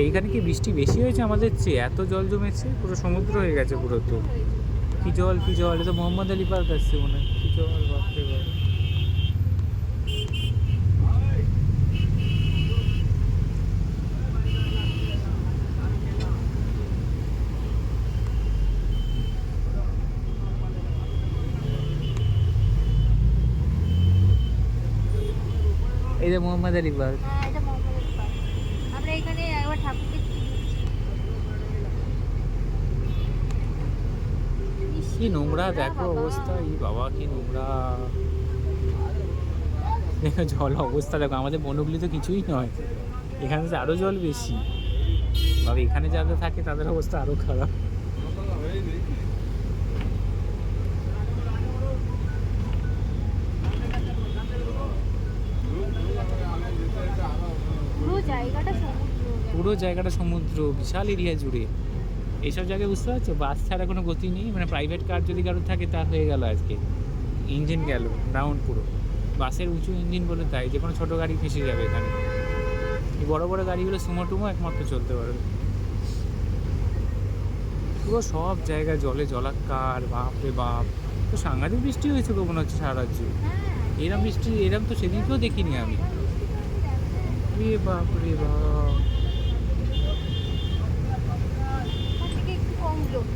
এইখানে কি বৃষ্টি বেশি হয়েছে আমাদের চেয়ে? এত জল জমেছে, পুরো সমুদ্র হয়ে গেছে পুরো। তো কি জল, কি জল! এটা তো মোহাম্মদ আলী পার্ক আসছে মনে হয়। কি জল, বাপরে বাপ! এই যে মোহাম্মদ আলী পার্ক। হ্যাঁ, এটা মহামারীর পার্ক। আমরা এখানে একবার ঠাকুরকে ইস, কি নোংরা দেখো বাবা। অবস্থা, ই বাবা কি নোংরা! দেখো জল অবস্থা দেখো, আমাদের বনগুলি তো কিছুই নয়, এখানে তো আরো জল বেশি। বাবা এখানে যারা থাকে তাদের অবস্থা আরো খারাপ। পুরো জায়গাটা সমুদ্র পুরো জায়গাটা সমুদ্র, বিশাল এরিয়া জুড়ে। এইসব জায়গায় বুঝতে পারছো, বাস ছাড়া কোনো গতি নেই, মানে প্রাইভেট কার যদি কারোর থাকে তা হয়ে গেল আজকে। ইঞ্জিন গেল ডাউন পুরো। বাসের উঁচু ইঞ্জিন বলে তাই যে কোনো ছোটো গাড়ি ফেঁসে যাবে এখানে। এই বড় বড় গাড়িগুলো সুমো টুমো একমাত্র চলতে পারবে। পুরো সব জায়গায় জলে জলাকার, বাপ রে বাপ! তো সাংঘাতিক বৃষ্টি হয়েছে তো মনে হচ্ছে সারা রাজ্যে। হ্যাঁ, এরম বৃষ্টি, এরম তো সেদিনকেও দেখিনি আমি। এবার বৃষ্টি তো তুমি দেখো। রে বাপ রে বাপ! তার থেকে একটু কম লোক।